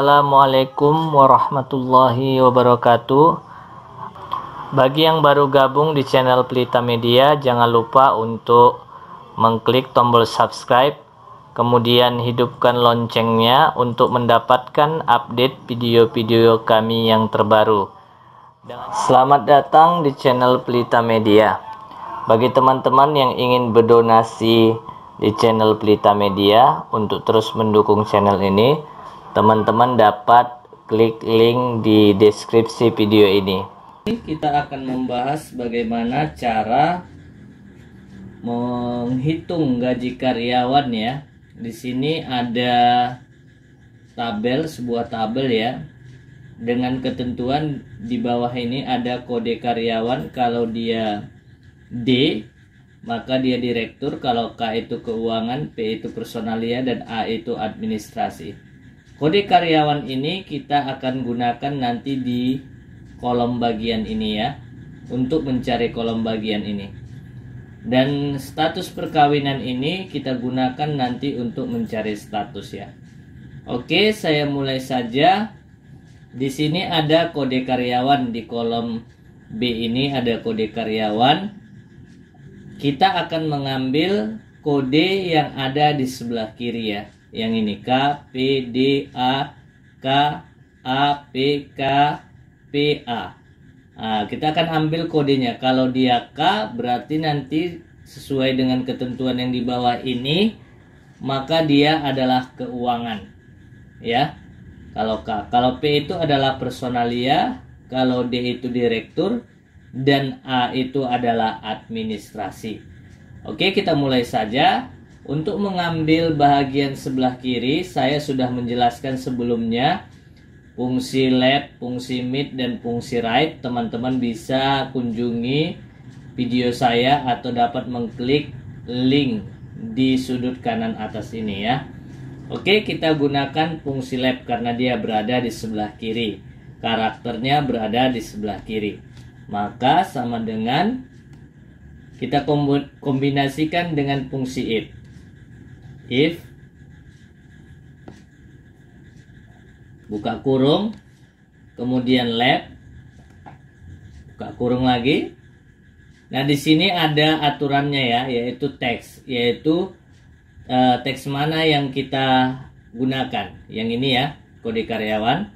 Assalamualaikum warahmatullahi wabarakatuh. Bagi yang baru gabung di channel Pelita Media, jangan lupa untuk mengklik tombol subscribe, kemudian hidupkan loncengnya untuk mendapatkan update video-video kami yang terbaru. Selamat datang di channel Pelita Media. Bagi teman-teman yang ingin berdonasi di channel Pelita Media untuk terus mendukung channel ini, teman-teman dapat klik link di deskripsi video ini. Kita akan membahas bagaimana cara menghitung gaji karyawan ya. Di sini ada sebuah tabel ya. Dengan ketentuan di bawah ini ada kode karyawan. Kalau dia D, maka dia direktur. Kalau K itu keuangan, P itu personalia, dan A itu administrasi. Kode karyawan ini kita akan gunakan nanti di kolom bagian ini ya, untuk mencari kolom bagian ini. Dan status perkawinan ini kita gunakan nanti untuk mencari status ya. Oke, saya mulai saja. Di sini ada kode karyawan, di kolom B ini ada kode karyawan. Kita akan mengambil kode yang ada di sebelah kiri ya. Yang ini K, P, D, A, K, A, P, K, P, A. Nah, kita akan ambil kodenya. Kalau dia K, berarti nanti sesuai dengan ketentuan yang di bawah ini, maka dia adalah keuangan. Ya. Kalau K. Kalau P itu adalah personalia, kalau D itu direktur, dan A itu adalah administrasi. Oke, kita mulai saja. Untuk mengambil bahagian sebelah kiri, saya sudah menjelaskan sebelumnya fungsi left, fungsi mid, dan fungsi right. Teman-teman bisa kunjungi video saya atau dapat mengklik link di sudut kanan atas ini ya. Oke, kita gunakan fungsi left karena dia berada di sebelah kiri. Karakternya berada di sebelah kiri. Maka sama dengan kita kombinasikan dengan fungsi if. If buka kurung, kemudian left, buka kurung lagi. Nah, di sini ada aturannya ya, yaitu teks, yaitu teks mana yang kita gunakan. Yang ini ya, kode karyawan.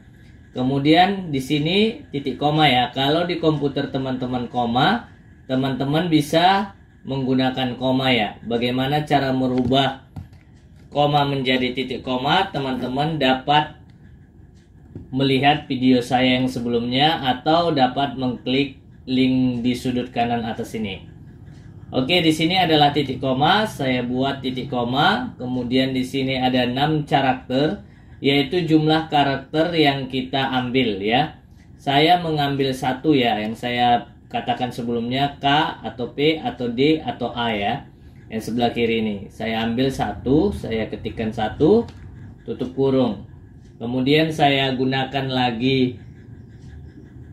Kemudian di sini titik koma ya. Kalau di komputer teman-teman koma, teman-teman bisa menggunakan koma ya. Bagaimana cara merubah koma menjadi titik koma? Teman-teman dapat melihat video saya yang sebelumnya atau dapat mengklik link di sudut kanan atas ini. Oke, di sini adalah titik koma. Saya buat titik koma. Kemudian di sini ada 6 karakter, yaitu jumlah karakter yang kita ambil ya. Saya mengambil satu ya, yang saya katakan sebelumnya K atau P atau D atau A ya. Yang sebelah kiri ini saya ambil satu, saya ketikkan satu, tutup kurung. Kemudian saya gunakan lagi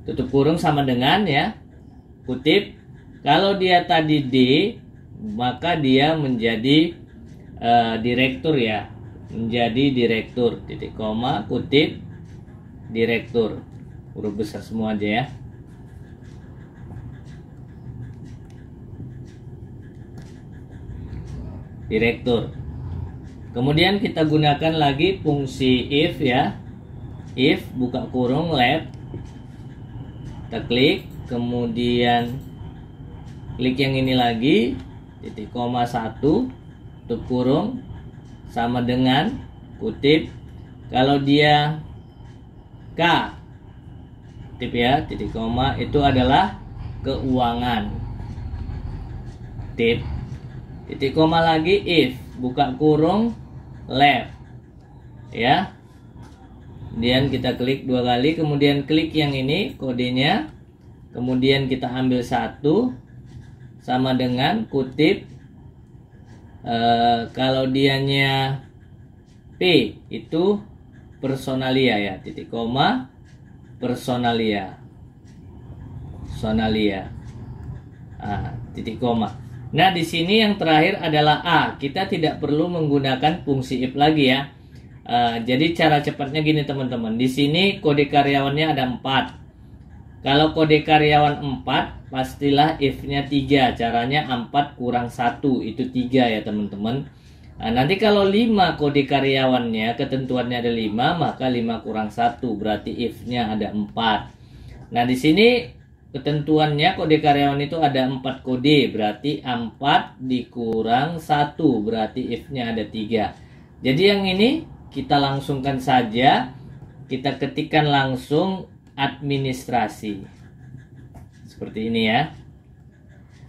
tutup kurung sama dengan ya, kutip. Kalau dia tadi D, maka dia menjadi direktur ya, menjadi direktur, titik koma, kutip, direktur, huruf besar semua aja ya. Direktur. Kemudian kita gunakan lagi fungsi if ya. If buka kurung left, kita klik, kemudian klik yang ini lagi, titik koma 1, tutup kurung, sama dengan kutip. Kalau dia K, kutip ya, titik koma, itu adalah keuangan, tip. Titik koma lagi if, buka kurung left ya. Kemudian kita klik 2 kali, kemudian klik yang ini kodenya, kemudian kita ambil satu, sama dengan kutip. Kalau dianya P itu personalia ya, titik koma, personalia, titik koma. Nah, di sini yang terakhir adalah A. Kita tidak perlu menggunakan fungsi if lagi ya. Jadi cara cepatnya gini teman-teman. Di sini kode karyawannya ada 4. Kalau kode karyawan 4, pastilah if-nya 3. Caranya 4 kurang 1 itu 3 ya teman-teman. Nanti kalau 5 kode karyawannya, ketentuannya ada 5, maka 5 kurang 1 berarti if-nya ada 4. Nah, di sini ketentuannya kode karyawan itu ada 4 kode, berarti 4 dikurang 1 berarti if-nya ada 3. Jadi yang ini kita langsungkan saja, kita ketikkan langsung administrasi seperti ini ya.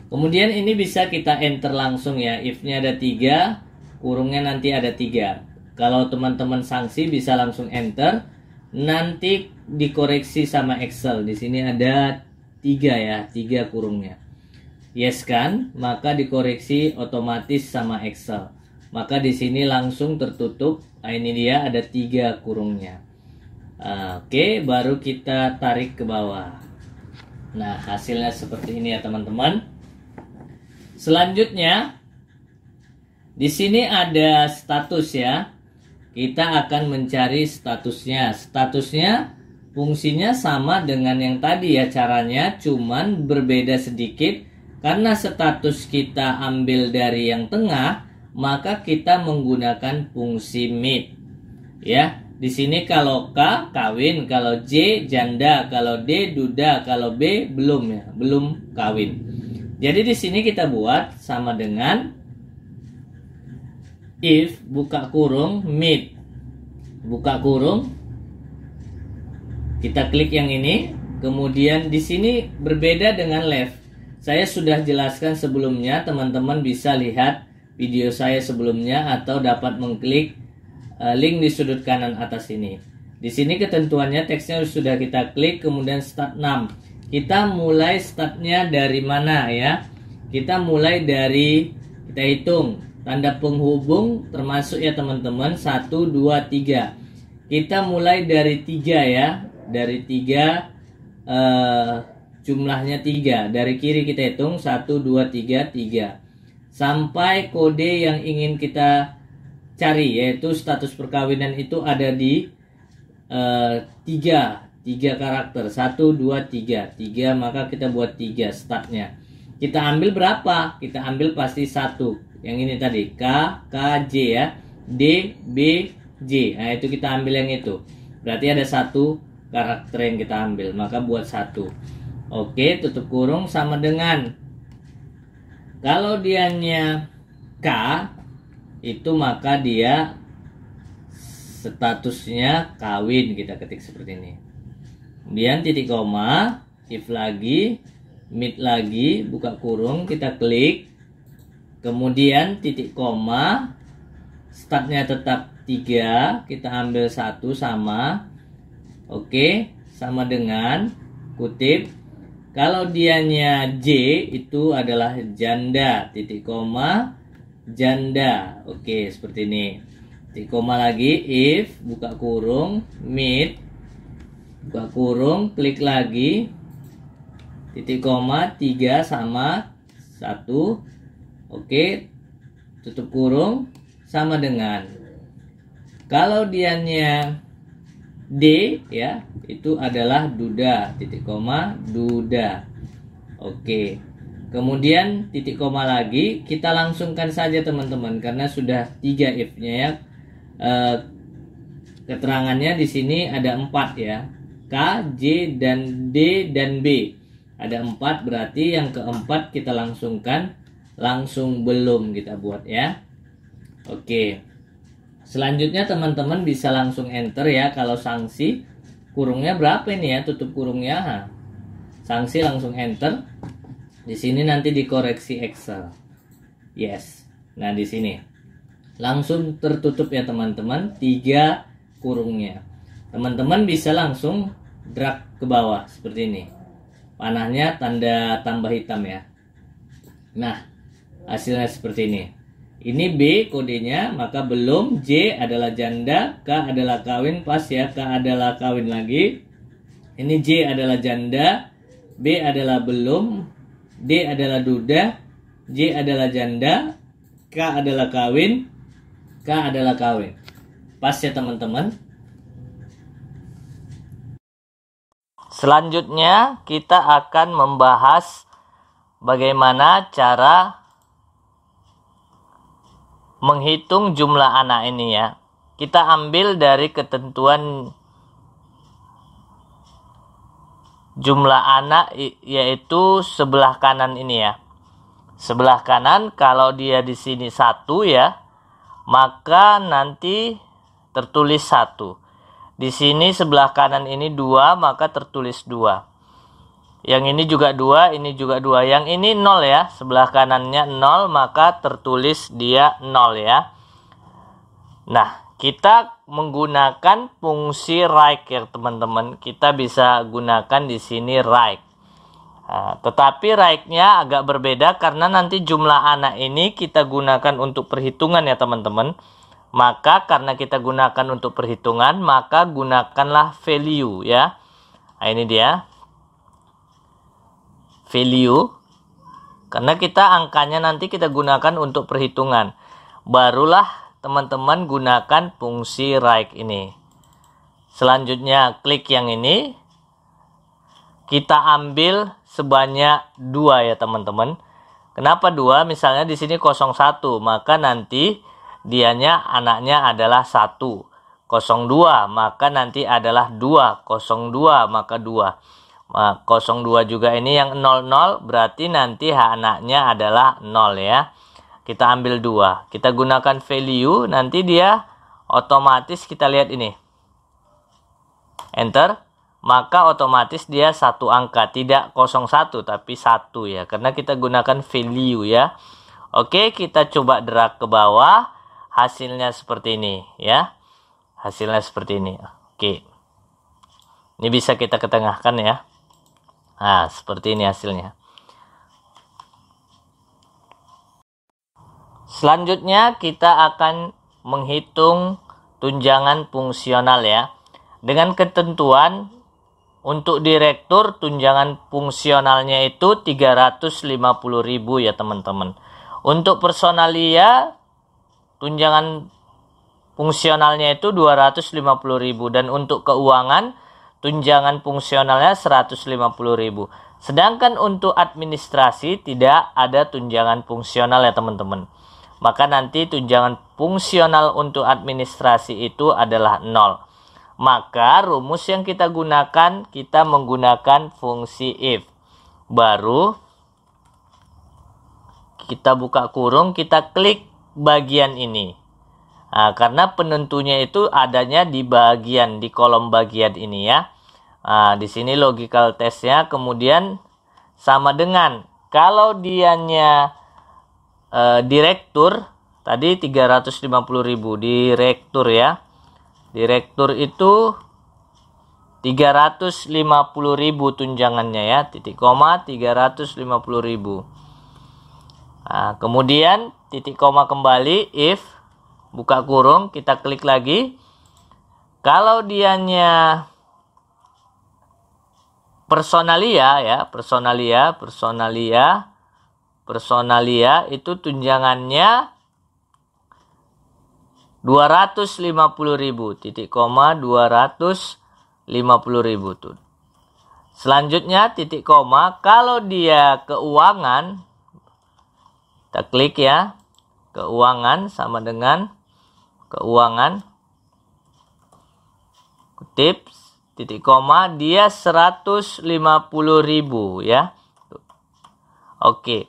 Kemudian ini bisa kita enter langsung ya, if-nya ada 3, kurungnya nanti ada 3. Kalau teman-teman sanksi bisa langsung enter, nanti dikoreksi sama Excel. Di sini ada 3 ya, 3 kurungnya. Yes kan? Maka dikoreksi otomatis sama Excel. Maka di sini langsung tertutup. Nah, ini dia ada 3 kurungnya. Oke, baru kita tarik ke bawah. Nah, hasilnya seperti ini ya teman-teman. Selanjutnya di sini ada status ya. Kita akan mencari statusnya. Statusnya fungsinya sama dengan yang tadi ya caranya, cuman berbeda sedikit. Karena status kita ambil dari yang tengah, maka kita menggunakan fungsi meet. Ya. Di sini kalau K kawin, kalau J janda, kalau D duda, kalau B belum ya, belum kawin. Jadi di sini kita buat sama dengan if buka kurung meet buka kurung. Kita klik yang ini, kemudian di sini berbeda dengan left. Saya sudah jelaskan sebelumnya, teman-teman bisa lihat video saya sebelumnya atau dapat mengklik link di sudut kanan atas ini. Di sini ketentuannya teksnya sudah kita klik, kemudian start 6. Kita mulai startnya dari mana ya? Kita mulai dari, kita hitung tanda penghubung termasuk ya teman-teman 1, 2, 3. Kita mulai dari 3 ya. Dari 3 jumlahnya 3. Dari kiri kita hitung 1, 2, 3, 3. Sampai kode yang ingin kita cari, yaitu status perkawinan itu ada di 3 karakter 1, 2, 3 3, maka kita buat 3 startnya. Kita ambil berapa? Kita ambil pasti 1 yang ini tadi, K, J ya, D, B, J. Nah itu kita ambil yang itu, berarti ada 1 karakter yang kita ambil, maka buat 1. Oke, tutup kurung sama dengan, kalau dianya K itu maka dia statusnya kawin, kita ketik seperti ini. Kemudian titik koma, if lagi, meet lagi, buka kurung, kita klik. Kemudian titik koma, startnya tetap 3, kita ambil 1 sama. Oke, sama dengan kutip. Kalau dianya J itu adalah janda, titik koma, janda. Oke, seperti ini. Titik koma lagi, if, buka kurung, meet, buka kurung, klik lagi, titik koma, 3 sama 1. Oke, tutup kurung, sama dengan, kalau dianya D ya, itu adalah duda, titik koma, duda. Oke. Kemudian titik koma lagi, kita langsungkan saja teman-teman karena sudah 3 if-nya ya. Keterangannya di sini ada 4 ya. K, J, dan D, dan B. Ada 4, berarti yang keempat kita langsungkan, langsung belum kita buat ya. Oke. Selanjutnya teman-teman bisa langsung enter ya. Kalau sanksi, kurungnya berapa ini ya, tutup kurungnya. Sanksi langsung enter. Di sini nanti dikoreksi Excel. Yes. Nah, di sini langsung tertutup ya teman-teman, 3 kurungnya. Teman-teman bisa langsung drag ke bawah seperti ini. Panahnya tanda tambah hitam ya. Nah, hasilnya seperti ini. Ini B kodenya, maka belum. J adalah janda, K adalah kawin, pas ya, K adalah kawin lagi. Ini J adalah janda, B adalah belum, D adalah duda, J adalah janda, K adalah kawin, K adalah kawin. Pas ya teman-teman. Selanjutnya kita akan membahas bagaimana cara menghitung jumlah anak ini ya. Kita ambil dari ketentuan jumlah anak, yaitu sebelah kanan ini ya. Sebelah kanan kalau dia di sini 1 ya, maka nanti tertulis 1. Di sini sebelah kanan ini 2, maka tertulis 2. Yang ini juga 2, ini juga 2. Yang ini 0 ya, sebelah kanannya 0, maka tertulis dia 0 ya. Nah, kita menggunakan fungsi right ya teman-teman. Kita bisa gunakan di sini right. Nah, tetapi right-nya agak berbeda karena nanti jumlah anak ini kita gunakan untuk perhitungan ya teman-teman. Maka karena kita gunakan untuk perhitungan, maka gunakanlah value ya. Nah, ini dia. Value. Karena kita angkanya nanti kita gunakan untuk perhitungan. Barulah teman-teman gunakan fungsi right ini. Selanjutnya klik yang ini. Kita ambil sebanyak 2 ya teman-teman. Kenapa 2? Misalnya di sini 01, maka nanti dianya anaknya adalah 1. 02, maka nanti adalah 2. 02, maka 2. Nah, 02 juga ini yang 00, berarti nanti anaknya adalah 0 ya. Kita ambil 2. Kita gunakan value. Nanti dia otomatis kita lihat ini. Enter. Maka otomatis dia 1 angka. Tidak 01 tapi 1 ya. Karena kita gunakan value ya. Oke, kita coba drag ke bawah. Hasilnya seperti ini ya. Hasilnya seperti ini. Oke. Ini bisa kita ketengahkan ya. Nah, seperti ini hasilnya. Selanjutnya kita akan menghitung tunjangan fungsional ya. Dengan ketentuan untuk direktur tunjangan fungsionalnya itu 350.000 ya teman-teman. Untuk personalia tunjangan fungsionalnya itu 250.000 dan untuk keuangan tunjangan fungsionalnya 150.000. Sedangkan untuk administrasi tidak ada tunjangan fungsional ya teman-teman. Maka nanti tunjangan fungsional untuk administrasi itu adalah 0. Maka rumus yang kita gunakan, kita menggunakan fungsi if. Baru kita buka kurung, kita klik bagian ini. Nah, karena penentunya itu adanya di bagian, di kolom bagian ini ya. Nah, di sini logical testnya kemudian sama dengan kalau dianya direktur tadi 350.000 direktur ya. Direktur itu 350.000 tunjangannya ya, titik koma 350.000. Nah, kemudian titik koma kembali if buka kurung, kita klik lagi. Kalau dianya personalia ya, personalia itu tunjangannya 250.000 titik koma 250.000 tuh. Selanjutnya titik koma kalau dia keuangan, kita klik ya, keuangan sama dengan keuangan kutip titik koma dia 150.000 ya. Oke.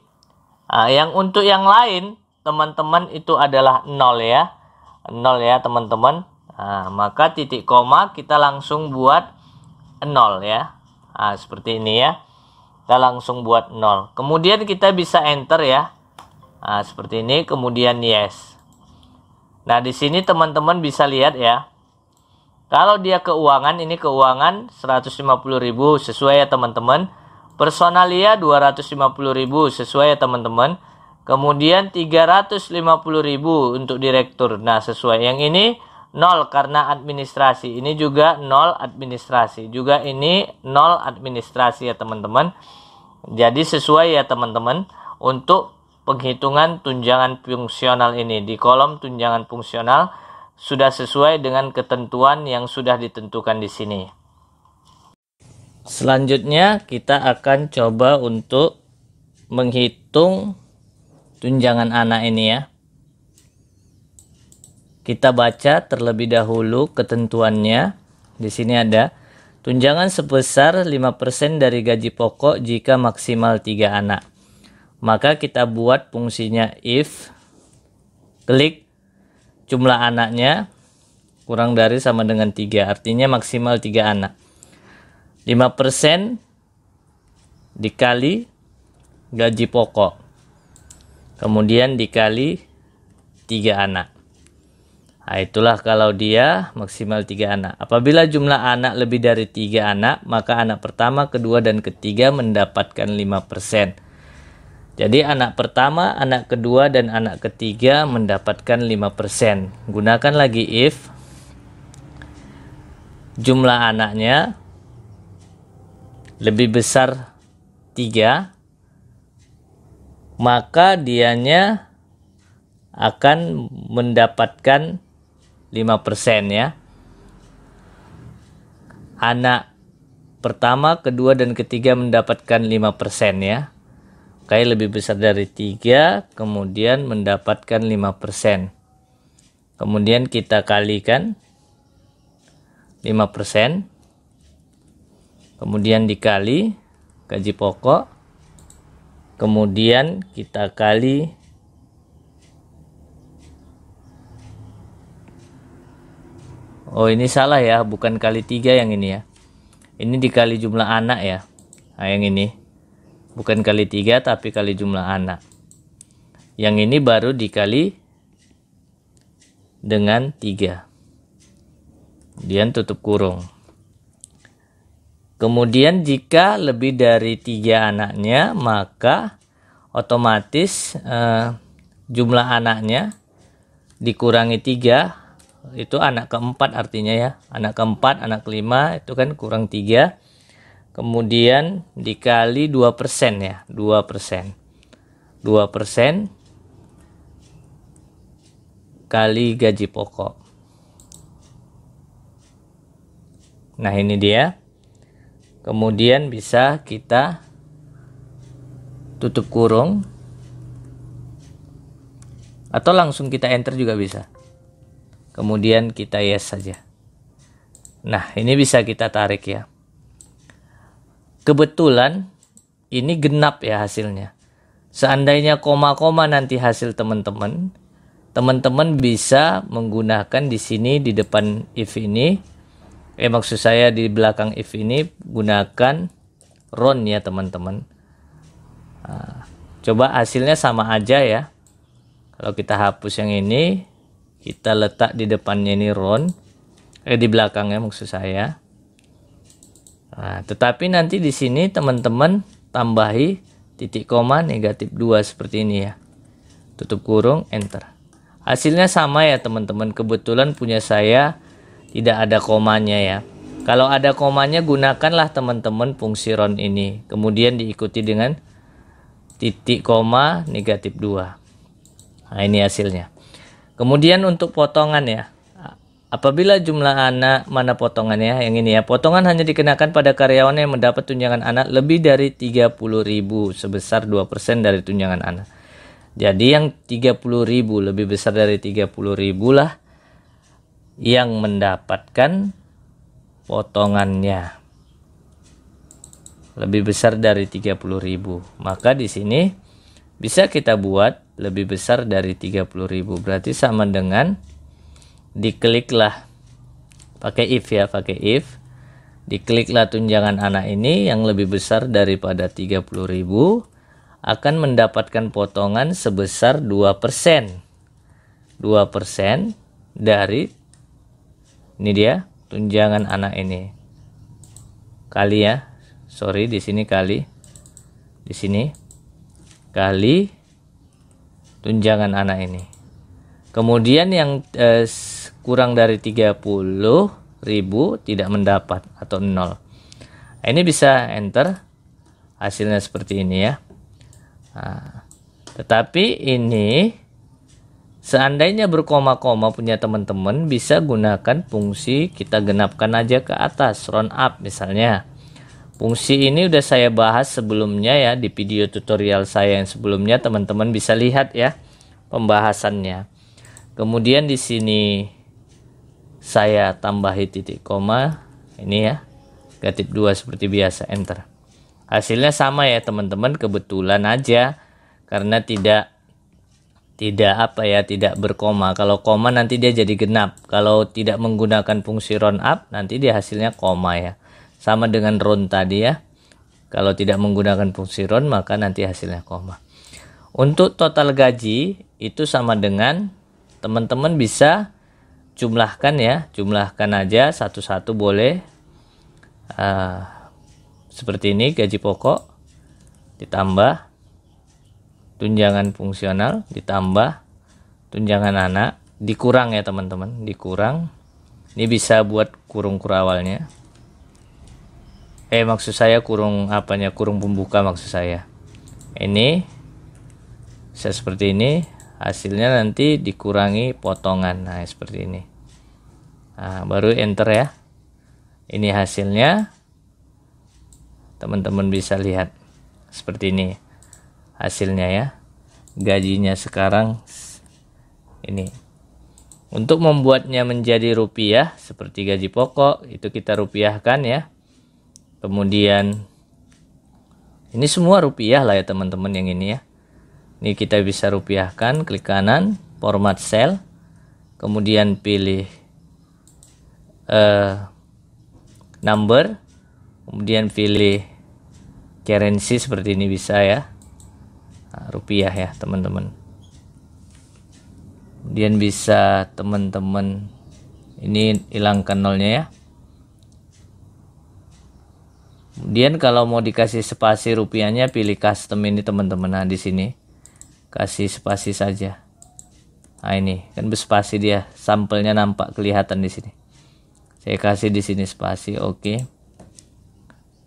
Nah, yang untuk yang lain teman-teman itu adalah 0 ya. 0 ya teman-teman. Nah, maka titik koma kita langsung buat 0 ya. Nah, seperti ini ya. Kita langsung buat 0. Kemudian kita bisa enter ya. Nah, seperti ini kemudian yes. Nah, di sini teman-teman bisa lihat ya. Kalau dia keuangan, ini keuangan 150.000 sesuai ya teman-teman. Personalia 250.000 sesuai ya teman-teman. Kemudian 350.000 untuk direktur. Nah, sesuai. Yang ini 0 karena administrasi. Ini juga 0 administrasi. Juga ini 0 administrasi ya teman-teman. Jadi sesuai ya teman-teman untuk penghitungan tunjangan fungsional ini. Di kolom tunjangan fungsional sudah sesuai dengan ketentuan yang sudah ditentukan di sini. Selanjutnya kita akan coba untuk menghitung tunjangan anak ini ya. Kita baca terlebih dahulu ketentuannya. Di sini ada tunjangan sebesar 5% dari gaji pokok jika maksimal 3 anak. Maka kita buat fungsinya if, klik jumlah anaknya kurang dari sama dengan 3, artinya maksimal 3 anak. 5% dikali gaji pokok, kemudian dikali 3 anak. Nah, itulah kalau dia maksimal 3 anak. Apabila jumlah anak lebih dari 3 anak, maka anak pertama, kedua, dan ketiga mendapatkan 5%. Jadi anak pertama, anak kedua, dan anak ketiga mendapatkan 5%. Gunakan lagi if, jumlah anaknya lebih besar 3, maka dianya akan mendapatkan 5% ya. Anak pertama, kedua, dan ketiga mendapatkan 5% ya. Oke, lebih besar dari 3, kemudian mendapatkan 5%. Kemudian kita kalikan 5%. Kemudian dikali gaji pokok, kemudian kita kali ini salah ya, bukan kali 3 yang ini ya, ini dikali jumlah anak ya. Nah, yang ini bukan kali 3 tapi kali jumlah anak, yang ini baru dikali dengan 3, kemudian tutup kurung. Kemudian jika lebih dari 3 anaknya, maka otomatis jumlah anaknya dikurangi 3, itu anak keempat artinya ya. Anak keempat, anak kelima itu kan kurang 3. Kemudian dikali 2% ya, 2%. 2% kali gaji pokok. Nah, ini dia. Kemudian bisa kita tutup kurung atau langsung kita enter juga bisa. Kemudian kita yes saja. Nah, ini bisa kita tarik ya. Kebetulan ini genap ya hasilnya. Seandainya koma-koma nanti hasil teman-teman, teman-teman bisa menggunakan di sini di depan if ini. Maksud saya di belakang if ini gunakan round ya teman-teman. Nah, coba hasilnya sama aja ya. Kalau kita hapus yang ini, kita letak di depannya ini round, di belakangnya maksud saya. Nah, tetapi nanti di sini teman-teman tambahi titik koma -2 seperti ini ya. Tutup kurung, enter. Hasilnya sama ya teman-teman. Kebetulan punya saya tidak ada komanya ya. Kalau ada komanya, gunakanlah teman-teman fungsi round ini. Kemudian diikuti dengan titik koma -2. Nah, ini hasilnya. Kemudian untuk potongan ya. Apabila jumlah anak, mana potongannya? Yang ini ya. Potongan hanya dikenakan pada karyawan yang mendapat tunjangan anak lebih dari 30.000 sebesar 2% dari tunjangan anak. Jadi yang 30.000 lebih besar dari 30.000 lah yang mendapatkan potongannya lebih besar dari 30.000. Maka di sini bisa kita buat lebih besar dari 30.000. Berarti sama dengan dikliklah pakai if ya, pakai if. Dikliklah tunjangan anak ini yang lebih besar daripada 30.000 akan mendapatkan potongan sebesar 2%. 2% dari ini dia tunjangan anak ini. Kali ya. Sorry, di sini kali. Di sini kali tunjangan anak ini. Kemudian yang kurang dari 30.000 tidak mendapat atau 0. Nah, ini bisa enter. Hasilnya seperti ini ya. Nah, tetapi ini Seandainya berkoma-koma punya teman-teman, bisa gunakan fungsi kita genapkan aja ke atas, round up misalnya. Fungsi ini udah saya bahas sebelumnya ya, di video tutorial saya yang sebelumnya, teman-teman bisa lihat ya pembahasannya. Kemudian di sini saya tambahi titik koma, ini ya, ketik 2 seperti biasa, enter. Hasilnya sama ya teman-teman, kebetulan aja karena tidak berkoma. Kalau koma nanti dia jadi genap. Kalau tidak menggunakan fungsi round up nanti dia hasilnya koma ya. Sama dengan round tadi ya. Kalau tidak menggunakan fungsi round maka nanti hasilnya koma. Untuk total gaji itu sama dengan teman-teman bisa jumlahkan ya. Jumlahkan aja satu-satu boleh. Seperti ini, gaji pokok ditambah tunjangan fungsional ditambah tunjangan anak, dikurang ya teman-teman, dikurang. Ini bisa buat kurung kurawalnya. Maksud saya kurung apanya, kurung pembuka maksud saya. Ini bisa seperti ini, hasilnya nanti dikurangi potongan. Nah, seperti ini. Nah, baru enter ya. Ini hasilnya. Teman-teman bisa lihat seperti ini hasilnya ya, gajinya sekarang ini. Untuk membuatnya menjadi rupiah seperti gaji pokok itu kita rupiahkan ya. Kemudian ini semua rupiah lah ya teman-teman yang ini ya. Ini kita bisa rupiahkan, klik kanan, format cell, kemudian pilih number, kemudian pilih currency seperti ini bisa ya. Rupiah ya teman-teman. Kemudian bisa teman-teman ini hilangkan nolnya ya. Kemudian kalau mau dikasih spasi rupiahnya pilih custom ini teman-teman. Nah di sini kasih spasi saja. Nah ini kan berspasi dia, sampelnya nampak kelihatan di sini. Saya kasih di sini spasi, oke.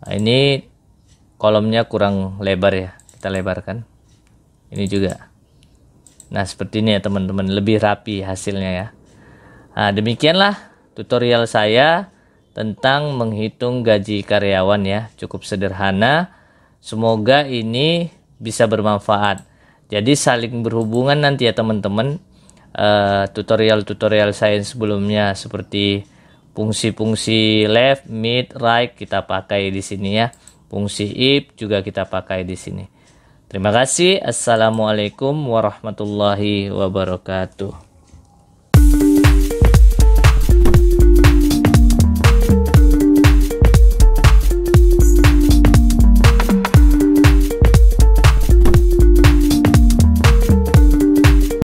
Nah ini kolomnya kurang lebar ya, kita lebarkan. Ini juga. Nah seperti ini ya teman-teman, lebih rapi hasilnya ya. Nah demikianlah tutorial saya tentang menghitung gaji karyawan ya. Cukup sederhana. Semoga ini bisa bermanfaat. Jadi saling berhubungan nanti ya teman-teman. Tutorial-tutorial saya sebelumnya seperti fungsi-fungsi left, mid, right kita pakai di sini ya. Fungsi if juga kita pakai di sini. Terima kasih. Assalamualaikum warahmatullahi wabarakatuh.